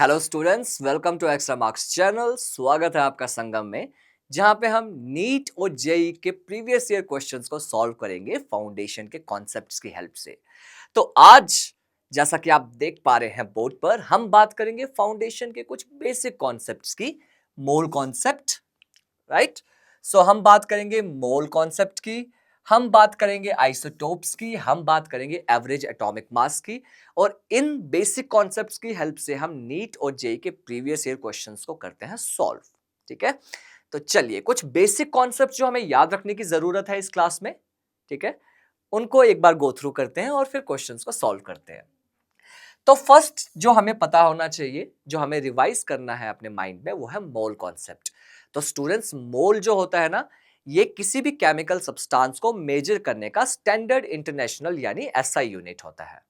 Hello students, welcome to Extramarks channel. स्वागत है आपका संगम में, जहां पे हम नीट और जेई के प्रीवियस ईयर क्वेश्चंस को सॉल्व करेंगे फाउंडेशन के कॉन्सेप्ट्स की हेल्प से। तो आज जैसा कि आप देख पा रहे हैं बोर्ड पर, हम बात करेंगे फाउंडेशन के कुछ बेसिक कॉन्सेप्ट्स की। Mole concept, right? सो हम बात करेंगे मोल कॉन्सेप्ट की, हम बात करेंगे आइसोटोप्स की, हम बात करेंगे एवरेज एटॉमिक मास की। और इन बेसिक कॉन्सेप्ट्स की हेल्प से हम नीट और जेई के प्रीवियस ईयर क्वेश्चंस को करते हैं सॉल्व। ठीक है, तो चलिए कुछ बेसिक कॉन्सेप्ट जो हमें याद रखने की जरूरत है इस क्लास में, ठीक है, उनको एक बार गो थ्रू करते हैं और फिर क्वेश्चंस को सॉल्व करते हैं। तो फर्स्ट जो हमें पता होना चाहिए, जो हमें रिवाइज करना है अपने माइंड में, वो है मोल कॉन्सेप्ट। तो स्टूडेंट्स, मोल जो होता है ना, ये किसी भी केमिकल सब्सटेंस को मेजर करने का स्टैंडर्ड इंटरनेशनल यानी एसआई यूनिट होता है।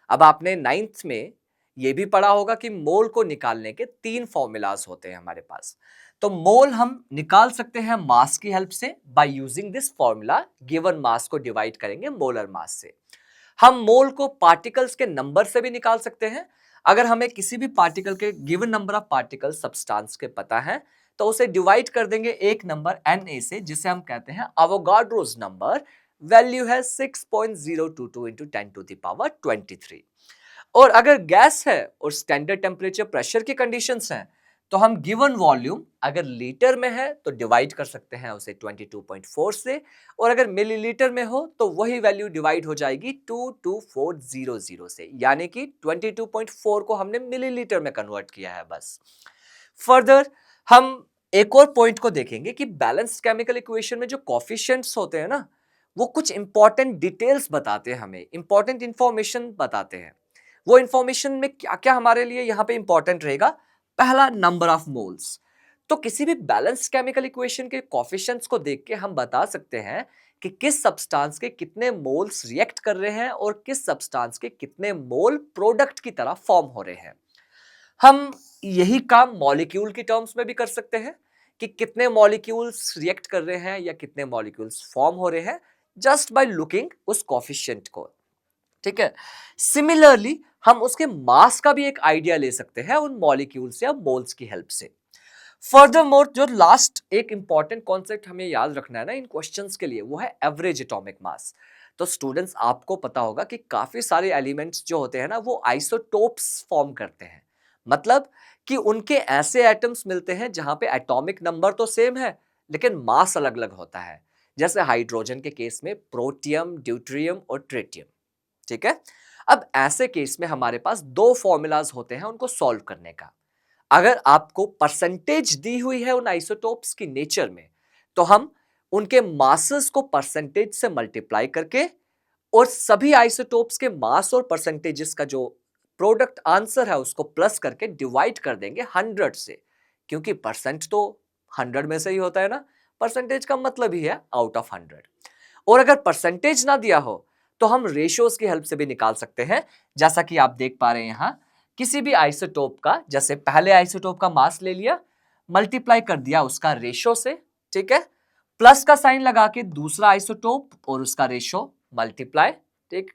अब आपने नाइन्थ में ये भी पढ़ा होगा कि मोल को निकालने के 3 फॉर्मूलाज होते हैं हमारे पास। तो मोल हम निकाल सकते हैं मास की हेल्प से, by using this formula. Given mass को डिवाइड करेंगे मोलर मास से। हम मोल को पार्टिकल्स के नंबर से भी निकाल सकते हैं। अगर हमें किसी भी पार्टिकल के given number of particle substance के पता है, तो उसे डिवाइड कर देंगे एक नंबर Na से, जिसे हम कहते हैं अवोगाड्रोस नंबर। वैल्यू है 6.022 इंटू 10 टू द पावर 23। और अगर गैस है और स्टैंडर्ड टेम्परेचर प्रेशर की कंडीशंस हैं, तो हम गिवन वॉल्यूम अगर लीटर में है तो डिवाइड कर सकते हैं उसे 22.4 से, और अगर मिलीलीटर में हो तो वही वैल्यू डिवाइड हो जाएगी 22400 से, यानी कि 22.4 को हमने मिलीलीटर में कन्वर्ट किया है बस। फर्दर हम एक और पॉइंट को देखेंगे कि बैलेंस्ड केमिकल इक्वेशन में जो कोफिशिएंट्स होते हैं ना, वो कुछ इंपॉर्टेंट डिटेल्स बताते हैं, हमें इंपॉर्टेंट इंफॉर्मेशन बताते हैं। वो इंफॉर्मेशन में क्या क्या हमारे लिए यहाँ पे इंपॉर्टेंट रहेगा? पहला, नंबर ऑफ मोल्स। तो किसी भी बैलेंस्ड केमिकल इक्वेशन के कोफिशिएंट्स को देख के हम बता सकते हैं कि किस सब्सटेंस के कितने मोल्स रिएक्ट कर रहे हैं और किस सब्सटेंस के कितने मोल प्रोडक्ट की तरह फॉर्म हो रहे हैं। हम यही काम मॉलिक्यूल की टर्म्स में भी कर सकते हैं कि कितने मॉलिक्यूल्स रिएक्ट कर रहे हैं या कितने मॉलिक्यूल्स फॉर्म हो रहे हैं, जस्ट बाय लुकिंग उस कोफिशिएंट को। ठीक है, सिमिलरली हम उसके मास का भी एक आइडिया ले सकते हैं उन मॉलिक्यूल्स या मोल्स की हेल्प से। फर्दरमोर, जो लास्ट एक इंपॉर्टेंट कॉन्सेप्ट हमें याद रखना है ना इन क्वेश्चंस के लिए, वो है एवरेज एटॉमिक मास। तो स्टूडेंट्स, आपको पता होगा कि काफी सारे एलिमेंट्स जो होते हैं ना, वो आइसोटोप्स फॉर्म करते हैं। मतलब कि उनके ऐसे एटम्स मिलते हैं जहां पे एटॉमिक नंबर तो सेम है, लेकिन मास अलग अलग होता है। जैसे हाइड्रोजन के केस में प्रोटियम, ड्यूटेरियम और ट्रिटियम। ठीक है, अब ऐसे केस में हमारे पास 2 फॉर्मूलाज होते हैं उनको सॉल्व करने का। अगर आपको परसेंटेज दी हुई है उन आइसोटोप्स की नेचर में, तो हम उनके मासेस को परसेंटेज से मल्टीप्लाई करके और सभी आइसोटोप्स के मास और परसेंटेजेस का जो प्रोडक्ट आंसर है उसको प्लस करके डिवाइड कर देंगे 100 से, क्योंकि परसेंट तो 100 में से ही होता है ना। परसेंटेज का मतलब ही है आउट ऑफ 100। और अगर परसेंटेज ना दिया हो तो हम रेशियोज की हेल्प से भी निकाल सकते हैं। जैसा कि आप देख पा रहे हैं यहां, किसी भी आइसोटोप का, जैसे पहले आइसोटोप का मास ले लिया, मल्टीप्लाई कर दिया उसका रेशियो से, ठीक है, प्लस का साइन लगा के दूसरा आइसोटोप और उसका रेशियो मल्टीप्लाई, ठीक।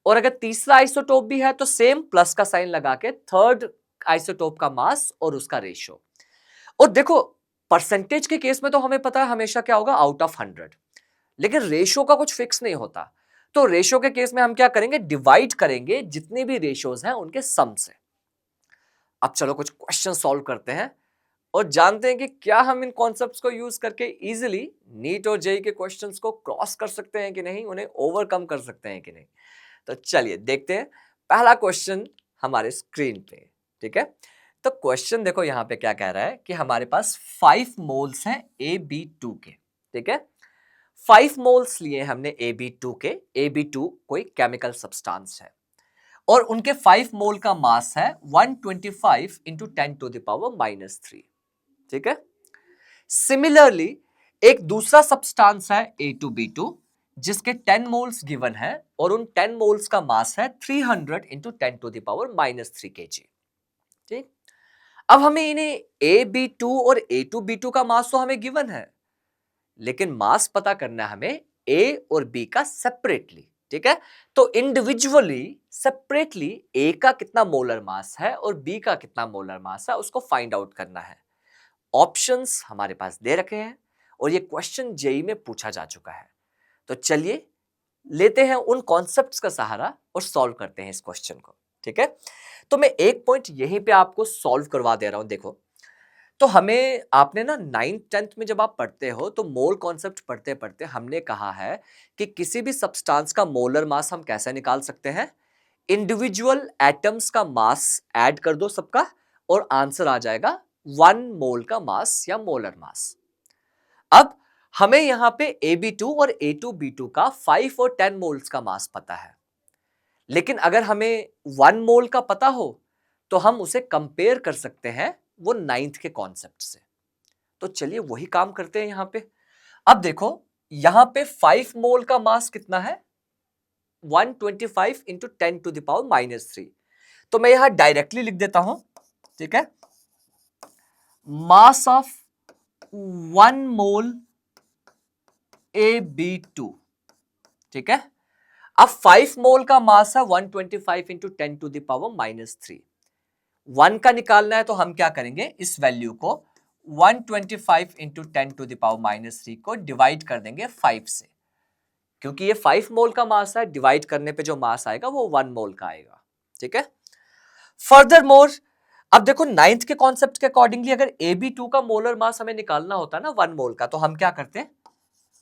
और अगर तीसरा आइसोटोप भी है तो सेम प्लस का साइन लगा के थर्ड आइसोटोप का मास और उसका रेशियो। और देखो, परसेंटेज के केस में तो हमें पता है हमेशा क्या होगा, आउट ऑफ 100। लेकिन रेशियो का कुछ फिक्स नहीं होता। तो रेशियो के केस में हम क्या करेंगे, डिवाइड करेंगे जितने भी रेशियोज हैं उनके सम से। अब चलो कुछ क्वेश्चन सॉल्व करते हैं और जानते हैं कि क्या हम इन कॉन्सेप्ट्स को यूज करके इजीली नीट और जेई के क्वेश्चंस को क्रॉस कर सकते हैं कि नहीं, उन्हें ओवरकम कर सकते हैं कि नहीं। तो चलिए देखते हैं। पहला क्वेश्चन हमारे स्क्रीन पे, ठीक है। तो क्वेश्चन देखो यहां पे क्या कह रहा है कि हमारे पास 5 मोल्स हैं AB2 के, ठीक है। 5 मोल्स लिए हमने AB2 के। AB2 कोई केमिकल सब्सटेंस है और उनके 5 मोल का मास है 125 इंटू 10 टू द पावर -3, ठीक है। सिमिलरली एक दूसरा सब्सटेंस है A2B2, जिसके 10 मोल्स गिवन है और उन 10 मोल्स का मास है 300 into 10 to the power -3 kg, ठीक। अब हमें इन्हें AB2 और A2B2 का मास तो हमें गिवन है, लेकिन मास पता करना है हमें A और B का सेपरेटली। ठीक है। तो इंडिविजुअली सेपरेटली ए का कितना मोलर मास है और बी का कितना मोलर मास है उसको फाइंड आउट करना है। ऑप्शंस हमारे पास दे रखे हैं और ये क्वेश्चन जेई में पूछा जा चुका है। तो चलिए लेते हैं उन कॉन्सेप्ट्स का सहारा और सॉल्व करते हैं इस क्वेश्चन को। ठीक है, तो मैं एक पॉइंट यहीं पे आपको सॉल्व करवा दे रहा हूं। देखो, तो हमें आपने ना 9th 10th में जब आप पढ़ते हो तो मोल कॉन्सेप्ट पढ़ते पढ़ते हमने कहा है कि किसी भी सब्सटेंस का मोलर मास हम कैसे निकाल सकते हैं। इंडिविजुअल एटम्स का मास ऐड कर दो सबका और आंसर आ जाएगा 1 मोल का मास या मोलर मास। अब हमें यहां पे AB2 और A2B2 का 5 और 10 मोल्स का मास पता है, लेकिन अगर हमें 1 मोल का पता हो तो हम उसे कंपेयर कर सकते हैं वो 9th के कॉन्सेप्ट से। तो चलिए वही काम करते हैं यहां पे। अब देखो, यहां पे 5 मोल का मास कितना है, 125 इंटू 10⁻³ तो मैं यहां डायरेक्टली लिख देता हूं। ठीक है, मास ऑफ 1 मोल AB2। ठीक है, अब 5 मोल का मास है 125 इंटू 10⁻³ 1 का निकालना है तो हम क्या करेंगे, इस वैल्यू को 125 इंटू 10⁻³ को डिवाइड कर देंगे 5 से, क्योंकि ये 5 मोल का मास है, डिवाइड करने पे जो मास आएगा वो 1 मोल का आएगा। ठीक है, फर्दर मोर, अब देखो 9th के कॉन्सेप्ट के अकॉर्डिंगली अगर AB2 का मोलर मास हमें निकालना होता ना 1 मोल का, तो हम क्या करते,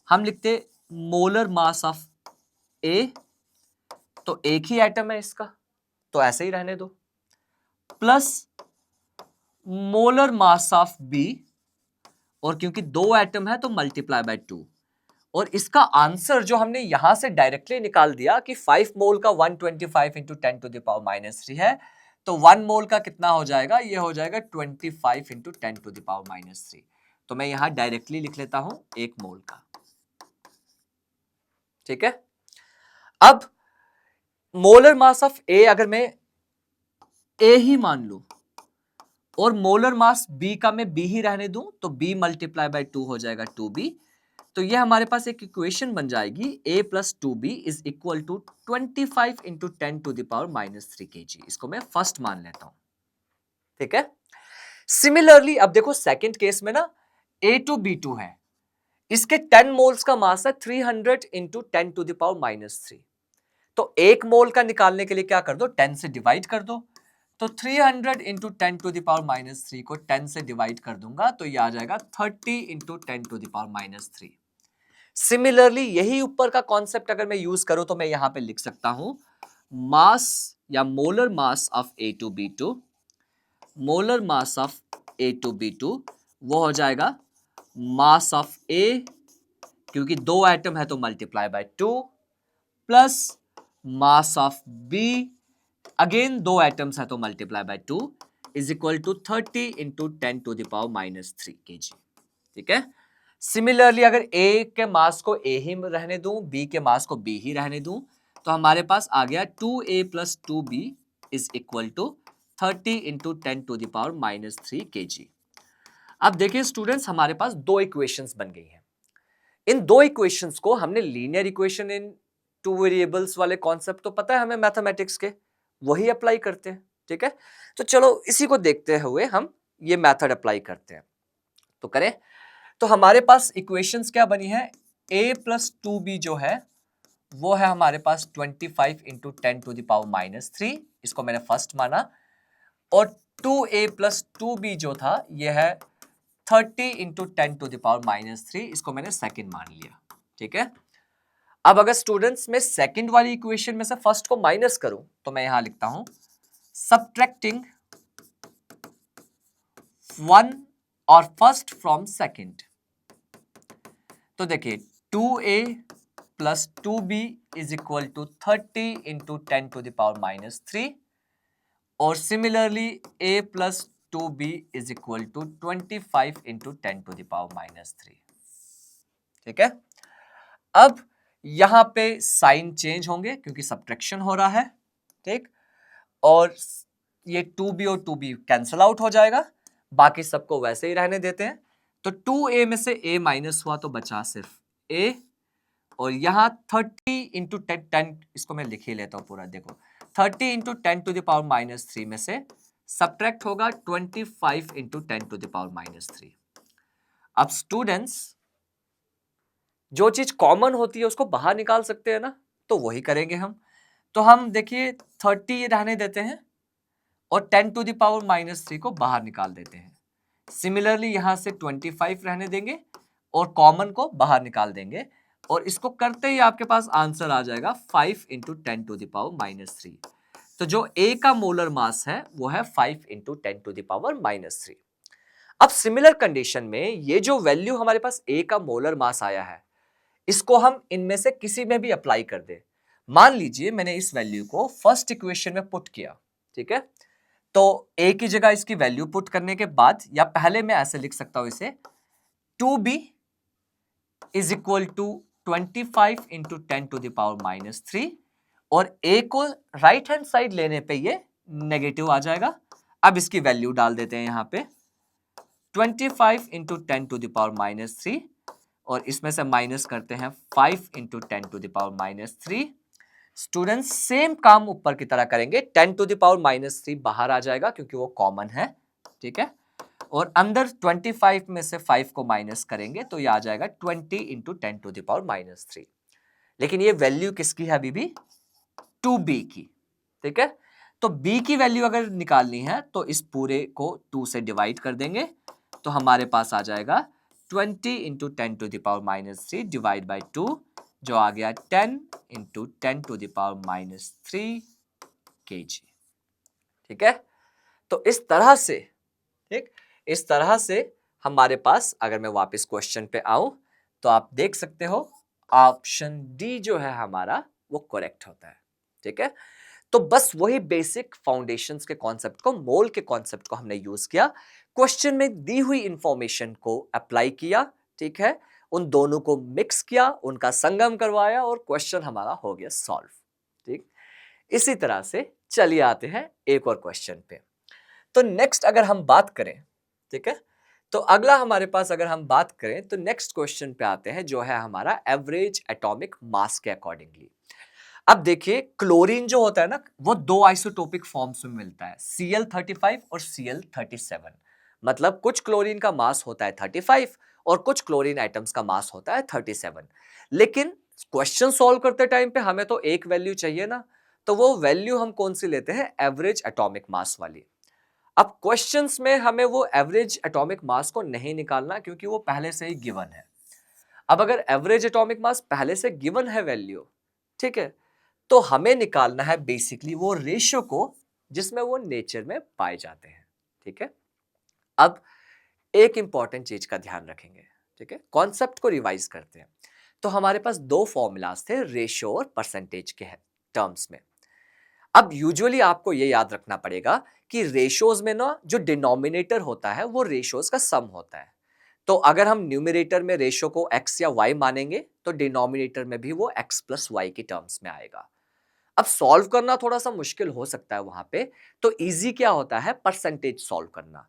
हम लिखते मोलर मास ऑफ A, तो एक ही एटम है इसका तो ऐसे ही रहने दो, plus molar mass of B, और क्योंकि 2 एटम है तो मल्टीप्लाई बाय 2, और इसका आंसर जो हमने यहां से डायरेक्टली निकाल दिया कि 5 मोल का 125 इंटू 10⁻³ है, तो 1 मोल का कितना हो जाएगा, ये हो जाएगा 25 इंटू 10⁻³। तो मैं यहां डायरेक्टली लिख लेता हूं 1 मोल का। ठीक है, अब मोलर मास ऑफ ए अगर मैं ए ही मान लू और मोलर मास बी का मैं बी ही रहने दूं, तो बी मल्टीप्लाई बाय 2 हो जाएगा 2b। तो ये हमारे पास एक इक्वेशन बन जाएगी a plus 2b is equal to 25 into 10⁻³ kg। इसको मैं फर्स्ट मान लेता हूं। ठीक है, सिमिलरली अब देखो सेकंड केस में ना A2B2 है, इसके 10 मोल्स का मास है 300 इंटू 10⁻³ तो 1 मोल का निकालने के लिए क्या कर दो, 10 से डिवाइड कर दो। तो 300 इंटू 10⁻³ को 10 से डिवाइड कर दूंगा तो ये आ जाएगा 30 इंटू 10⁻³। सिमिलरली यही ऊपर का कॉन्सेप्ट अगर मैं यूज करूं तो मैं यहां पे लिख सकता हूं मास या molar mass of A2B2, molar mass of A2B2 वो हो जाएगा मास ऑफ A, क्योंकि 2 एटम है तो multiply by 2, plus mass of B, again 2 atoms है तो multiply by 2 is equal to 30 into 10⁻³ kg। ठीक है, सिमिलरली अगर A के मास को A ही रहने दूं, B के मास को B ही रहने दूं, तो हमारे पास आ गया 2A plus 2B is equal to 30 into 10⁻³ kg। अब देखिए स्टूडेंट्स, हमारे पास 2 इक्वेशंस बन गई हैं। इन 2 इक्वेशंस को हमने लीनियर इक्वेशन इन 2 वेरिएबल्स वाले कॉन्सेप्ट तो पता है हमें मैथमेटिक्स के, वही अप्लाई करते हैं। ठीक है, तो चलो इसी को देखते हुए हम ये मेथड अप्लाई करते हैं। तो करें, तो हमारे पास इक्वेशंस क्या बनी है, a प्लस 2b जो है वो है हमारे पास 25 इंटू 10⁻³ इसको मैंने फर्स्ट माना, और 2a प्लस 2b जो था ये है 30 इंटू 10⁻³ इसको मैंने सेकंड मान लिया। ठीक है, अब अगर स्टूडेंट्स मैं सेकंड वाली इक्वेशन में से फर्स्ट को माइनस करूं तो मैं यहां लिखता हूं सबट्रैक्टिंग 1 और फर्स्ट फ्रॉम सेकंड। तो देखिए 2a plus 2b is equal to 30 into 10⁻³ और similarly a plus 2b is equal to 25 into 10⁻³। ठीक है, अब यहां पे साइन चेंज होंगे क्योंकि सब्ट्रैक्शन हो रहा है। ठीक, और ये 2b और 2b कैंसल आउट हो जाएगा, बाकी सबको वैसे ही रहने देते हैं। तो 2a में से a माइनस हुआ तो बचा सिर्फ a, और यहाँ 30 इंटू 10, इसको मैं लिख ही लेता हूँ पूरा, देखो 30 इंटू 10⁻³ में से सब्ट्रैक्ट होगा 25 इंटू 10⁻³ अब स्टूडेंट्स जो चीज कॉमन होती है उसको बाहर निकाल सकते हैं ना, तो वही करेंगे हम। तो हम देखिए 30 रहने देते हैं और 10⁻³ को बाहर निकाल देते हैं। सिमिलरली यहां से 25 रहने देंगे और कॉमन को बाहर निकाल देंगे, और इसको करते ही आपके पास आंसर आ जाएगा 5 इंटू 10⁻³ तो जो A का मोलर मास है वो है 5 इंटू 10⁻³ अब सिमिलर कंडीशन में ये जो वैल्यू हमारे पास A का मोलर मास आया है, इसको हम इनमें से किसी में भी अप्लाई कर दे। मान लीजिए मैंने इस वैल्यू को फर्स्ट इक्वेशन में पुट किया, ठीक है, तो A की जगह इसकी वैल्यू पुट करने के बाद, या पहले मैं ऐसे लिख सकता हूं इसे 2B is equal to 25 into 10⁻³ और A को राइट हैंड साइड लेने पे ये नेगेटिव आ जाएगा। अब इसकी वैल्यू डाल देते हैं यहां पे 25 इंटू 10⁻³ और इसमें से माइनस करते हैं 5 इंटू 10⁻³ स्टूडेंट्स सेम काम ऊपर की तरह करेंगे, 10⁻³ बाहर आ जाएगा क्योंकि वो कॉमन है, ठीक है, और अंदर 25 में से 5 को माइनस करेंगे तो ये आ जाएगा 20 इंटू 10⁻³ लेकिन ये वैल्यू किसकी है अभी भी 2B की, ठीक है। तो B की वैल्यू अगर निकालनी है तो इस पूरे को 2 से डिवाइड कर देंगे तो हमारे पास आ जाएगा 20 इंटू 10⁻³ डिवाइड बाई 2 जो आ गया 10 इंटू 10⁻³ kg, ठीक है। तो इस तरह से, ठीक, इस तरह से हमारे पास, अगर मैं वापस क्वेश्चन पे आऊं तो आप देख सकते हो ऑप्शन डी जो है हमारा वो करेक्ट होता है, ठीक है। तो बस वही बेसिक फाउंडेशंस के कॉन्सेप्ट को, मोल के कॉन्सेप्ट को हमने यूज किया, क्वेश्चन में दी हुई इंफॉर्मेशन को अप्लाई किया, ठीक है, उन दोनों को मिक्स किया, उनका संगम करवाया और क्वेश्चन हमारा हो गया सॉल्व, ठीक। इसी तरह से चलिए आते हैं एक और क्वेश्चन पे। तो नेक्स्ट अगर हम बात करें, ठीक है, तो अगला हमारे पास अगर हम बात करें तो नेक्स्ट क्वेश्चन पे आते हैं जो है हमारा एवरेज एटॉमिक मास के अकॉर्डिंगली। अब देखिए क्लोरीन जो होता है ना वो दो आइसोटोपिक फॉर्म्स में मिलता है, Cl35 और Cl37। मतलब कुछ क्लोरीन का मास होता है 35 और कुछ क्लोरीन आइटम्स का मास होता है 37। लेकिन क्वेश्चन सॉल्व करते टाइम पे हमें तो एक वैल्यू चाहिए ना, तो वो वैल्यू हम कौन सी लेते हैं, एवरेज एटॉमिक मास वाली। अब क्वेश्चंस में हमें वो एवरेज एटॉमिक मास को नहीं निकालना क्योंकि वो पहले से ही गिवन है। अब अगर एवरेज एटॉमिक मास पहले से गिवन है वैल्यू, ठीक है, तो हमें निकालना है बेसिकली वो रेशियो को जिसमें वो नेचर में पाए जाते हैं, ठीक है। अब एक इंपॉर्टेंट चीज का ध्यान रखेंगे, ठीक है, कॉन्सेप्ट को रिवाइज करते हैं। तो हमारे पास दो फॉर्मूलाज थे रेशियो और परसेंटेज के टर्म्स में। अब यूजुअली आपको ये याद रखना पड़ेगा कि रेशियोज में ना जो डिनोमिनेटर होता है वो रेशियोज का सम होता है। तो अगर हम न्यूमरेटर में रेशियो को x या y मानेंगे तो डिनोमिनेटर में भी वो x प्लस वाई की टर्म्स में आएगा। अब सॉल्व करना थोड़ा सा मुश्किल हो सकता है वहां पे, तो इजी क्या होता है, परसेंटेज सॉल्व करना।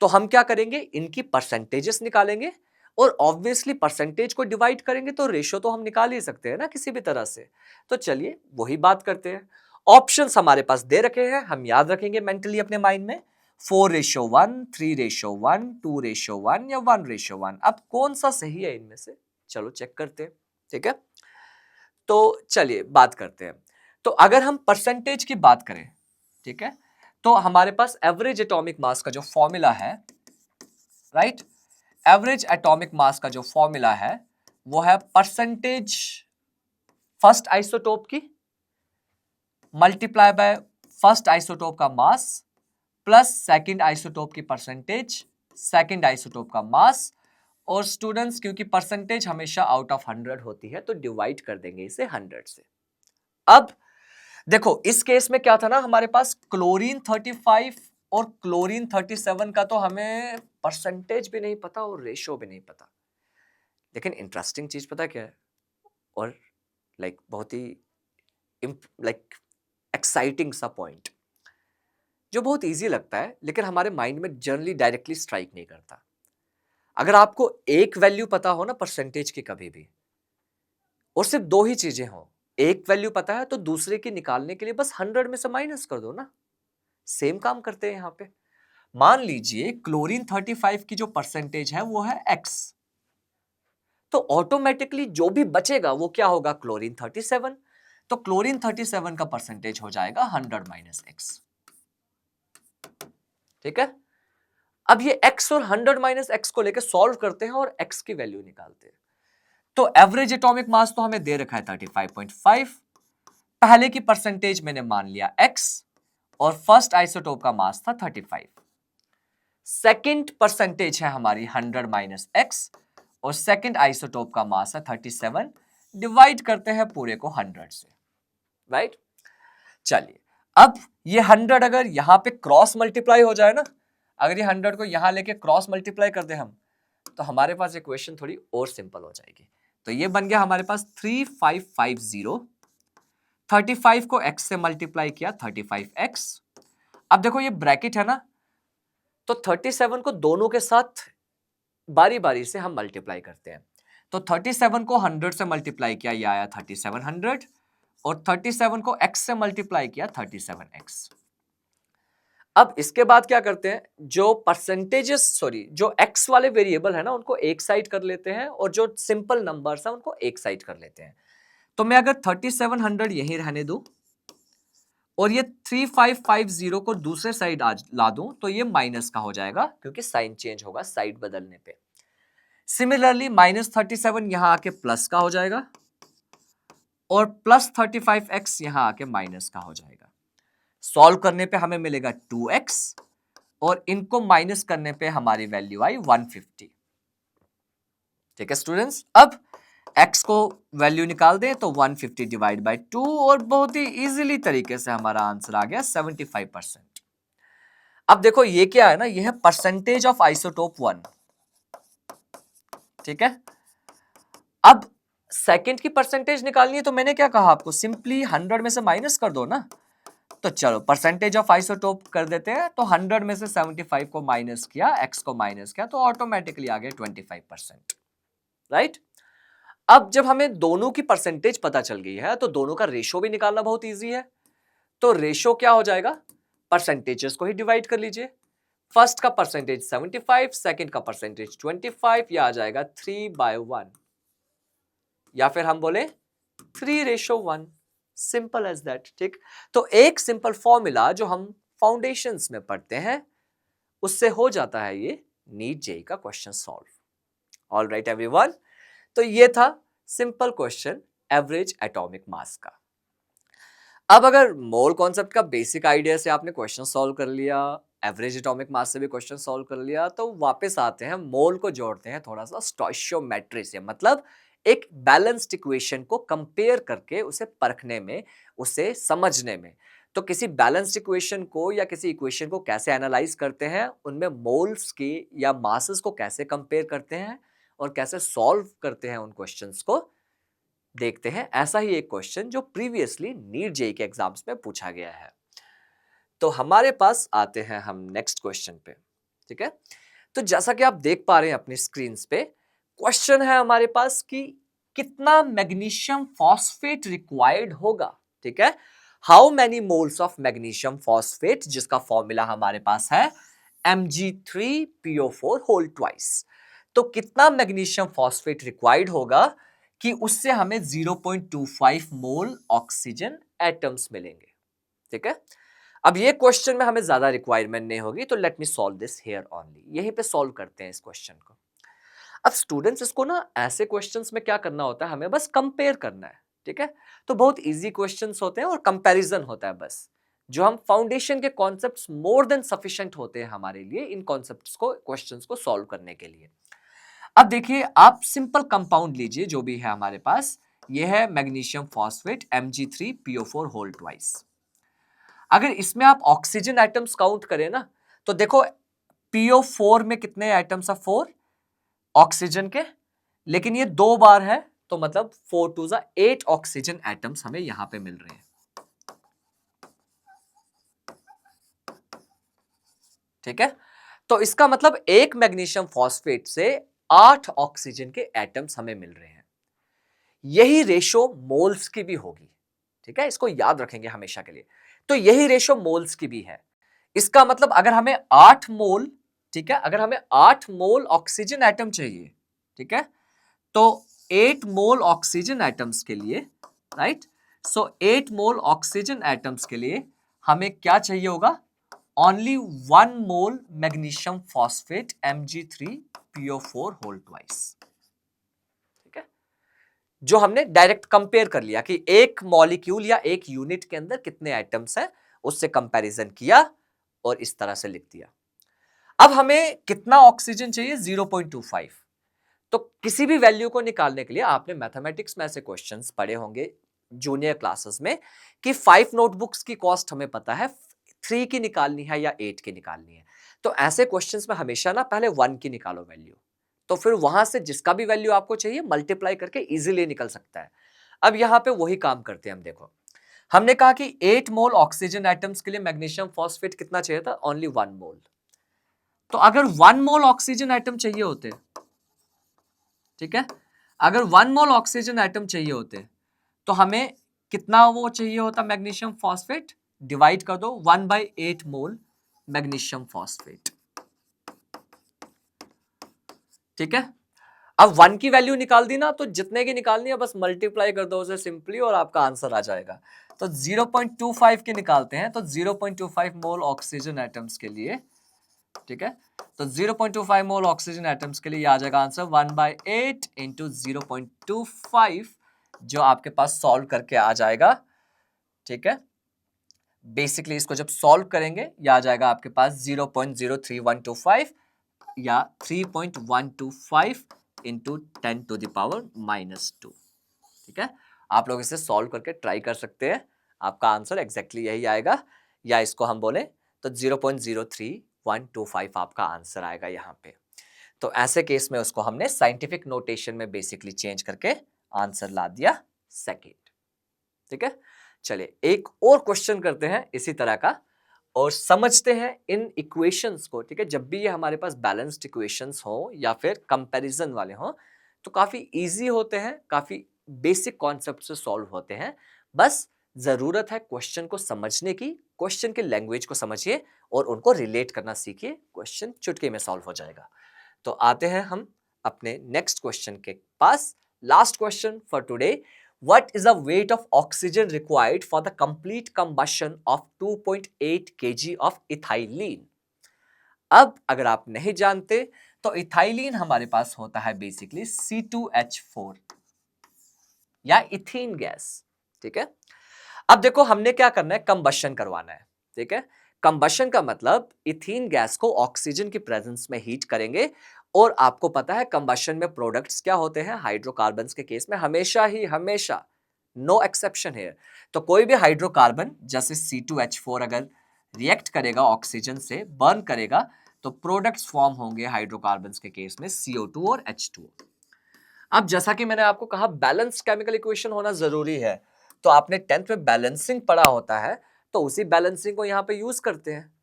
तो हम क्या करेंगे, इनकी परसेंटेजेस निकालेंगे और ऑब्वियसली परसेंटेज को डिवाइड करेंगे तो रेशियो तो हम निकाल ही सकते हैं ना किसी भी तरह से। तो चलिए वही बात करते हैं। ऑप्शंस हमारे पास दे रखे हैं, हम याद रखेंगे मेंटली अपने माइंड में, 4:1, 3:1, 2:1 या 1:1। अब कौन सा सही है इनमें से, चलो चेक करते हैं, ठीक है। तो चलिए बात करते हैं। तो अगर हम परसेंटेज की बात करें, ठीक है, तो हमारे पास एवरेज एटॉमिक मास का जो फॉर्मूला है, राइट, एवरेज एटॉमिक मास का जो फॉर्मूला है वो है परसेंटेज फर्स्ट आइसोटोप की मल्टीप्लाई बाय फर्स्ट आइसोटोप का मास प्लस सेकंड आइसोटोप की परसेंटेज, सेकंड आइसोटोप का मास, और स्टूडेंट्स क्योंकि परसेंटेज हमेशा आउट ऑफ 100 होती है तो डिवाइड कर देंगे इसे 100 से। अब देखो इस केस में क्या था ना, हमारे पास क्लोरीन 35 और क्लोरीन 37 का तो हमें परसेंटेज भी नहीं पता और रेशियो भी नहीं पता। लेकिन इंटरेस्टिंग चीज पता क्या है, और बहुत ही एक्साइटिंग सा पॉइंट जो बहुत इजी लगता है लेकिन हमारे माइंड में जनरली डायरेक्टली स्ट्राइक नहीं करता। अगर आपको एक वैल्यू पता हो ना परसेंटेज की कभी भी, और सिर्फ दो ही चीजें हों, एक वैल्यू पता है तो दूसरे की निकालने के लिए बस 100 में से माइनस कर दो ना। सेम काम करते हैं यहां पे। मान लीजिए क्लोरीन 35 की जो परसेंटेज है वो है x, तो ऑटोमेटिकली जो भी बचेगा वो क्या होगा, क्लोरीन 37। तो क्लोरीन 37 का परसेंटेज हो जाएगा 100 माइनस एक्स। ठीक है, अब ये x और 100 माइनस एक्स को लेकर सॉल्व करते हैं और x की वैल्यू निकालते हैं। तो एवरेज एटॉमिक मास तो हमें दे रखा है 35.5, पहले की परसेंटेज मैंने मान लिया x, और फर्स्ट आइसोटोप का मास था 35। सेकंड परसेंटेज है हमारी 100 माइनस एक्स, और सेकंड आइसोटोप का मास है 37। डिवाइड करते हैं पूरे को 100 से, राइट। चलिए, अब ये 100 अगर यहां पे क्रॉस मल्टीप्लाई हो जाए ना, अगर ये 100 को यहां लेके क्रॉस मल्टीप्लाई कर दे हम, तो हमारे पास इक्वेशन थोड़ी और सिंपल हो जाएगी। तो ये बन गया हमारे पास 3550, 35 को x से मल्टीप्लाई किया 35x। अब देखो ये ब्रैकेट है ना, तो 37 को दोनों के साथ बारी बारी से हम मल्टीप्लाई करते हैं। तो 37 को 100 से मल्टीप्लाई किया, ये आया 3700, और 37 को x से मल्टीप्लाई किया 37x। अब इसके बाद क्या करते हैं, जो परसेंटेजेस सॉरी जो x वाले वेरिएबल है ना उनको एक साइड कर लेते हैं, और जो सिंपल नंबर्स है उनको एक साइड कर लेते हैं। तो मैं अगर 3700 यहीं रहने दूं और ये 3550 को दूसरे साइड आज ला दूं, तो ये माइनस का हो जाएगा क्योंकि साइन चेंज होगा साइड बदलने पे। सिमिलरली -37 यहां आके प्लस का हो जाएगा, और +35x यहां आके माइनस का हो जाएगा। सॉल्व करने पे हमें मिलेगा 2x, और इनको माइनस करने पे हमारी वैल्यू आई 150। ठीक है स्टूडेंट्स, अब x को वैल्यू निकाल दें तो 150 डिवाइड बाय 2, और बहुत ही इजीली तरीके से हमारा आंसर आ गया 75%। अब देखो ये क्या है ना, ये है परसेंटेज ऑफ आइसोटोप 1। ठीक है, अब सेकंड की परसेंटेज निकालनी है, तो मैंने क्या कहा आपको, सिंपली 100 में से माइनस कर दो ना। तो चलो परसेंटेज ऑफ आइसोटोप कर देते हैं, तो 100 में से 75 को माइनस किया, x को माइनस किया, तो ऑटोमेटिकली आ गया 25%, राइट। अब जब हमें दोनों की परसेंटेज पता चल गई है, तो दोनों का रेशो भी निकालना बहुत ईजी है। तो रेशो क्या हो जाएगा, परसेंटेजेस को ही डिवाइड कर लीजिए। फर्स्ट का परसेंटेज 75, सेकंड का परसेंटेज 25, यह आ जाएगा 3/1, या फिर हम बोले 3:1, सिंपल एज दैट। ठीक, तो एक सिंपल फॉर्मूला जो हम फाउंडेशंस में पढ़ते हैं, उससे हो जाता है ये नीट जेईई का question solve. All right everyone, तो ये था simple question average atomic mass का। अब अगर मोल कॉन्सेप्ट का बेसिक आइडिया से आपने क्वेश्चन सॉल्व कर लिया, एवरेज एटॉमिक मास से भी क्वेश्चन सॉल्व कर लिया, तो वापस आते हैं मोल को जोड़ते हैं थोड़ा सा स्टोइचियोमेट्री से, मतलब एक बैलेंस्ड इक्वेशन को कंपेयर करके उसे परखने में, उसे समझने में। तो किसी बैलेंस्ड इक्वेशन को या किसी इक्वेशन को कैसे एनालाइज करते हैं, उनमें मोल्स की या मासेस को कैसे कंपेयर करते हैं और कैसे सॉल्व करते हैं, उन क्वेश्चंस को देखते हैं। ऐसा ही एक क्वेश्चन जो प्रीवियसली नीट जेईई के एग्जाम्स में पूछा गया है। तो हमारे पास आते हैं हम नेक्स्ट क्वेश्चन पे। ठीक है, तो जैसा कि आप देख पा रहे हैं अपनी स्क्रीन पे, क्वेश्चन है हमारे पास कि कितना मैग्नीशियम फॉस्फेट रिक्वायर्ड होगा। ठीक है, how many moles of magnesium phosphate, जिसका फॉर्मूला हमारे पास है Mg3PO4 होल ट्वाइस। तो कितना मैग्नीशियम फॉस्फेट रिक्वायर्ड होगा कि उससे हमें 0.25 मोल ऑक्सीजन एटम्स मिलेंगे। ठीक है, अब ये क्वेश्चन में हमें ज्यादा रिक्वायरमेंट नहीं होगी, तो let me solve this here only. यहीं पे सॉल्व करते हैं इस क्वेश्चन को। अब स्टूडेंट्स, इसको ना ऐसे क्वेश्चंस में क्या करना होता है, हमें बस कंपेयर करना है। ठीक है, तो बहुत इजी क्वेश्चंस होते हैं और कंपैरिजन होता है बस, जो हम फाउंडेशन के कॉन्सेप्ट्स मोर देन सफिशिएंट होते हैं हमारे लिए इन कॉन्सेप्ट्स को, क्वेश्चंस को सॉल्व करने के लिए। अब देखिए, आप सिंपल कंपाउंड लीजिए जो भी है हमारे पास, ये है magnesium phosphate Mg3PO4 whole twice. अगर इसमें आप ऑक्सीजन एटम्स काउंट करें ना, तो देखो PO4 में कितने एटम्स है, 4 ऑक्सीजन के, लेकिन ये 2 बार है, तो मतलब 4 2 8 ऑक्सीजन एटम्स हमें यहां पे मिल रहे हैं। ठीक है, तो इसका मतलब एक मैग्नीशियम फॉस्फेट से 8 ऑक्सीजन के एटम्स हमें मिल रहे हैं। यही रेशो मोल्स की भी होगी, ठीक है, इसको याद रखेंगे हमेशा के लिए। तो यही रेशो मोल्स की भी है। इसका मतलब अगर हमें 8 मोल, ठीक है, अगर हमें 8 मोल ऑक्सीजन एटम चाहिए, ठीक है, तो 8 मोल ऑक्सीजन एटम्स के लिए, right, so 8 mole oxygen atoms के लिए हमें क्या चाहिए होगा, only 1 mole magnesium phosphate Mg3PO4 whole twice, ठीक है, जो हमने डायरेक्ट कंपेयर कर लिया कि एक मॉलिक्यूल या एक यूनिट के अंदर कितने एटम्स हैं, उससे कंपैरिजन किया और इस तरह से लिख दिया। अब हमें कितना ऑक्सीजन चाहिए, 0.25। तो किसी भी वैल्यू को निकालने के लिए आपने मैथमेटिक्स में ऐसे क्वेश्चंस पढ़े होंगे जूनियर क्लासेस में कि 5 नोटबुक्स की कॉस्ट हमें पता है, 3 की निकालनी है या 8 की निकालनी है। तो ऐसे क्वेश्चंस में हमेशा ना पहले 1 की निकालो वैल्यू, तो फिर वहां से जिसका भी वैल्यू आपको चाहिए मल्टीप्लाई करके इजीली निकल सकता है। अब यहां पे वही काम करते हैं हम। देखो, हमने कहा कि 8 मोल ऑक्सीजन एटम्स के लिए मैग्नीशियम फॉस्फेट कितना चाहिए था, ओनली 1 मोल। तो अगर 1 मोल ऑक्सीजन एटम चाहिए होते, ठीक है, अगर 1 मोल ऑक्सीजन एटम चाहिए होते तो हमें कितना वो चाहिए होता मैग्नीशियम फॉस्फेट, डिवाइड कर दो 1/8 मोल मैग्नीशियम फॉस्फेट, ठीक है। अब 1 की वैल्यू निकाल दी ना, तो जितने की निकालनी है बस मल्टीप्लाई कर दो उसे सिंपली और आपका आंसर आ जाएगा। तो 0.25 की निकालते हैं, तो 0.25 मोल ऑक्सीजन एटम्स के लिए, ठीक है, तो 0.25 मोल ऑक्सीजन एटम्स के लिए आ जाएगा आंसर 1/8 इंटू 0.25, जो आपके पास सॉल्व करके आ जाएगा, ठीक है। बेसिकली इसको जब सॉल्व करेंगे यह आ जाएगा आपके पास 0.03125 या 3.125 इंटू 10⁻⁻², ठीक है। आप लोग इसे सॉल्व करके ट्राई कर सकते हैं, आपका आंसर एग्जैक्टली यही आएगा, या इसको हम बोले तो 0.03125 आपका आंसर आएगा यहाँ पे। तो ऐसे केस में उसको हमने साइंटिफिक नोटेशन में बेसिकली चेंज करके आंसर ला दिया सेकेंड, ठीक है। चलिए एक और क्वेश्चन करते हैं इसी तरह का और समझते हैं इन इक्वेशंस को, ठीक है। जब भी ये हमारे पास बैलेंस्ड इक्वेशंस हो या फिर कंपैरिजन वाले हो तो काफी इजी होते हैं, काफी बेसिक कॉन्सेप्ट से सॉल्व होते हैं। बस जरूरत है क्वेश्चन को समझने की, क्वेश्चन के लैंग्वेज को समझिए और उनको रिलेट करना सीखिए, क्वेश्चन चुटकी में सॉल्व हो जाएगा। तो आते हैं हम अपने नेक्स्ट क्वेश्चन के पास। Last question for today, what is the weight of oxygen required for the complete combustion of 2.8 kg of ethylene? अब अगर आप नहीं जानते तो इथाइलिन हमारे पास होता है बेसिकली C2H4 या इथीन गैस, ठीक है। अब देखो हमने क्या करना है, कंबशन करवाना है, ठीक है। कंबशन का मतलब इथीन गैस को ऑक्सीजन की प्रेजेंस में हीट करेंगे और आपको पता है कंबशन में प्रोडक्ट्स क्या होते हैं, हाइड्रोकार्बन्स के केस में हमेशा नो एक्सेप्शन है। तो कोई भी हाइड्रोकार्बन जैसे C2H4 अगर रिएक्ट करेगा ऑक्सीजन से, बर्न करेगा, तो प्रोडक्ट्स फॉर्म होंगे हाइड्रोकार्बन्स के केस में CO2 और H2O। अब जैसा कि मैंने आपको कहा बैलेंस केमिकल इक्वेशन होना जरूरी है, तो आपने 10th में बैलेंसिंग पढ़ा होता है, तो उसी बैलेंसिंग को यहाँ पे यूज करते हैं।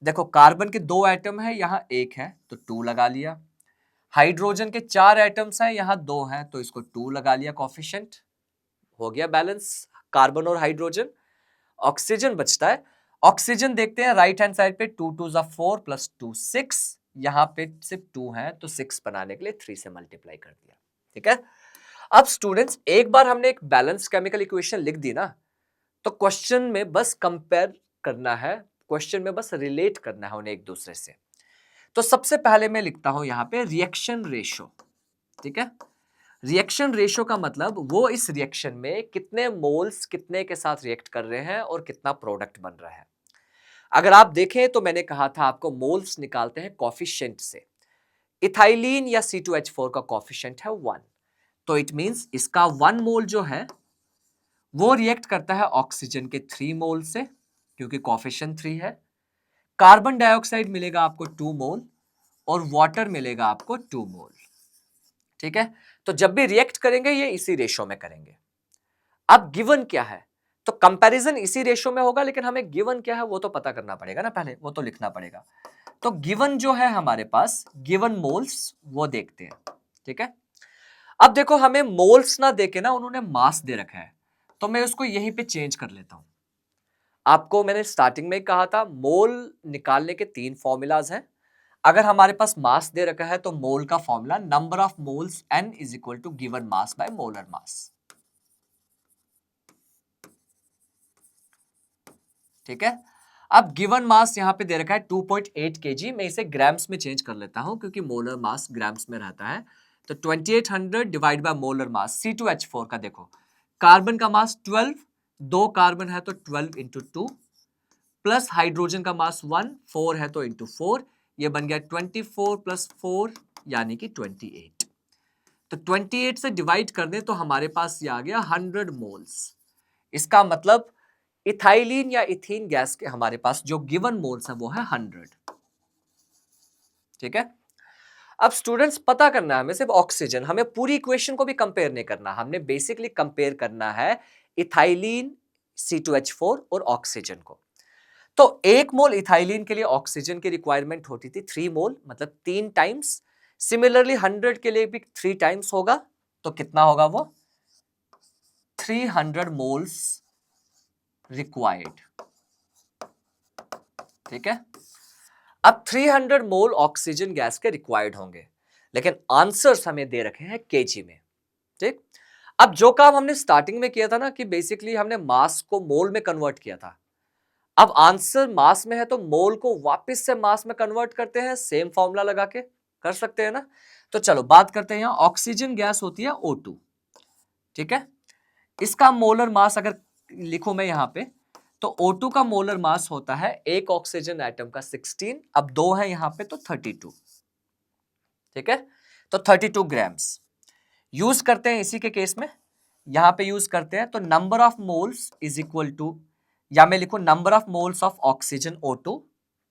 देखो कार्बन के 2 एटम है, यहाँ 1 है तो 2 लगा लिया। हाइड्रोजन के 4 एटम्स हैं, यहाँ 2 हैं तो इसको 2 लगा लिया, कोफिशिएंट हो गया बैलेंस कार्बन और हाइड्रोजन। ऑक्सीजन बचता है, ऑक्सीजन देखते हैं राइट हैंड साइड पे 2 2 जा 4 प्लस 2 6, यहाँ पे सिर्फ 2 है तो 6 बनाने के लिए 3 से मल्टीप्लाई कर दिया, ठीक है। अब स्टूडेंट्स एक बार हमने एक बैलेंस केमिकल इक्वेशन लिख दी ना, तो क्वेश्चन में बस कंपेयर करना है, क्वेश्चन में बस रिलेट करना है उन्हें एक दूसरे से। तो सबसे पहले मैं लिखता हूं यहां पे रिएक्शन रेशो, ठीक है। रिएक्शन रेशो का मतलब वो इस रिएक्शन में कितने मोल्स कितने के साथ रिएक्ट कर रहे हैं और कितना प्रोडक्ट बन रहा है। अगर आप देखें तो मैंने कहा था आपको मोल्स निकालते हैं कॉफिशिएंट से। इथाइलिन या C2H4 का कॉफिशिएंट है 1, तो इट मींस इसका 1 मोल जो है वो रिएक्ट करता है ऑक्सीजन के 3 मोल से, क्योंकि कॉफिशिएंट 3 है। कार्बन डाइऑक्साइड मिलेगा आपको 2 मोल और वाटर मिलेगा आपको 2 मोल, ठीक है। तो जब भी रिएक्ट करेंगे ये इसी रेशो में करेंगे। अब गिवन क्या है, तो कंपैरिजन इसी रेशो में होगा, लेकिन हमें गिवन क्या है वो तो पता करना पड़ेगा ना, पहले वो तो लिखना पड़ेगा। तो गिवन जो है हमारे पास, गिवन मोल्स वो देखते हैं, ठीक है। अब देखो हमें मोल्स ना देके ना उन्होंने मास दे रखा है, तो मैं उसको यहीं पे चेंज कर लेता हूं। आपको मैंने स्टार्टिंग में कहा था मोल निकालने के 3 फॉर्मूलाज हैं। अगर हमारे पास मास दे रखा है तो मोल का formula number of moles n is equal to given mass by molar mass. ठीक है, अब गिवन मास यहां पे दे रखा है 2.8 kg। मैं इसे ग्राम्स में चेंज कर लेता हूं क्योंकि मोलर मास ग्राम्स में रहता है। तो 2800 divide by molar mass C2H4 का देखो, कार्बन का मास 12, 2 कार्बन है तो 12 इंटू 2, प्लस हाइड्रोजन का मास 1, 4 है तो इंटू 4, ये बन गया 24 प्लस 4 यानी कि 28। तो 28 से डिवाइड कर दें तो हमारे पास ये आ गया 100 मोल्स। इसका मतलब इथाइलिन या इथीन गैस के हमारे पास जो गिवन मोल्स है वो है 100। ठीक है, अब स्टूडेंट्स पता करना है हमें सिर्फ ऑक्सीजन, हमें पूरी इक्वेशन को भी कंपेयर नहीं करना, हमने बेसिकली कंपेयर करना है इथाइलिन C2H4 और ऑक्सीजन को। तो 1 मोल इथाइलिन के लिए ऑक्सीजन की रिक्वायरमेंट होती थी 3 मोल, मतलब 3 टाइम्स। सिमिलरली 100 के लिए भी 3 टाइम्स होगा, तो कितना होगा वो 300 मोल्स रिक्वायर्ड। ठीक है, अब 300 मोल ऑक्सीजन गैस के रिक्वायर्ड होंगे, लेकिन आंसर्स हमें दे रखे हैं केजी में। ठीक, अब जो काम हमने स्टार्टिंग में किया था ना कि बेसिकली हमने मास को मोल में कन्वर्ट किया था, अब आंसर मास में है तो मोल को वापस से मास में कन्वर्ट करते हैं, सेम फॉर्मूला लगा के कर सकते हैं ना। तो चलो बात करते हैं, यहां ऑक्सीजन गैस होती है O2। ठीक है, इसका मोलर मास अगर लिखूं मैं यहां पे, तो O2 का मोलर मास होता है एक ऑक्सीजन एटम का 16, अब 2 है यहां पे तो 32। ठीक है, तो 32 ग्राम्स यूज करते हैं इसी के केस में, यहां पे यूज करते हैं। तो number of moles is equal to, या मैं लिखूं number of moles of oxygen O2,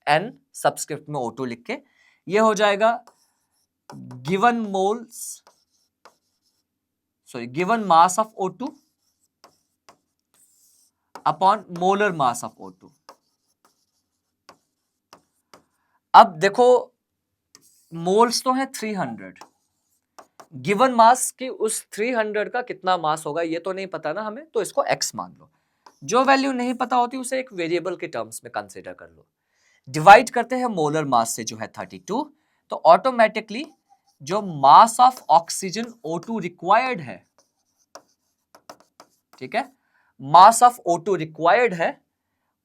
n subscript में O2 लिख के, ये हो जाएगा given moles, sorry given mass of O2 upon molar mass of O2। अब देखो मोल्स तो है 300, गिवन मास की उस 300 का कितना मास होगा ये तो नहीं पता ना हमें, तो इसको x मान लो। जो वैल्यू नहीं पता होती उसे एक वेरिएबल के टर्म्स में कंसीडर कर लो। डिवाइड करते हैं मोलर मास से जो है 32, तो ऑटोमेटिकली जो mass of oxygen O2 required है, ठीक है, मास ऑफ O2 रिक्वायर्ड है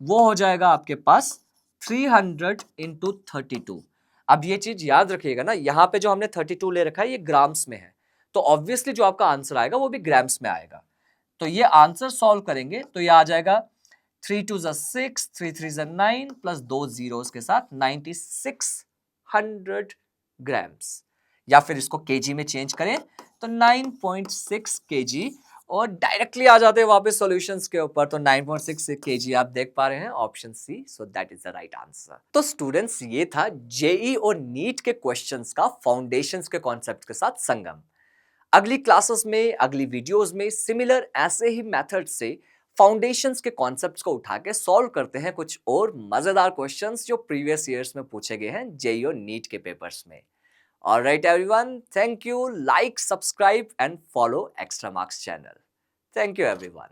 वो हो जाएगा आपके पास 300 इंटू 32। अब ये चीज याद रखिएगा ना, यहां पे जो हमने 32 ले रखा है ये ग्राम्स में है, तो ऑब्वियसली जो आपका आंसर आएगा वो भी ग्राम्स में आएगा। तो ये आंसर सॉल्व करेंगे तो ये आ जाएगा 3 2 6, 3 3 9 प्लस 2 जीरोस के साथ 9600 ग्राम्स, या फिर इसको केजी में चेंज करें तो 9.6 केजी, और डायरेक्टली आ जाते हैं वापस सॉल्यूशंस के ऊपर। तो 9.6 केजी आप देख पा रहे हैं, option C, so that is the right answer. तो स्टूडेंट्स ये था जेई और नीट के क्वेश्चंस का फाउंडेशंस के कॉन्सेप्ट के साथ संगम। अगली क्लासेस में, अगली वीडियोस में सिमिलर ऐसे ही मेथड से फाउंडेशंस के कॉन्सेप्ट्स को उठा के सॉल्व करते हैं कुछ और मजेदार क्वेश्चंस जो प्रीवियस ईयर्स में पूछे गए हैं जेई और नीट के पेपर्स में। Alright everyone, thank you, like, subscribe and follow extra marks channel. Thank you everyone.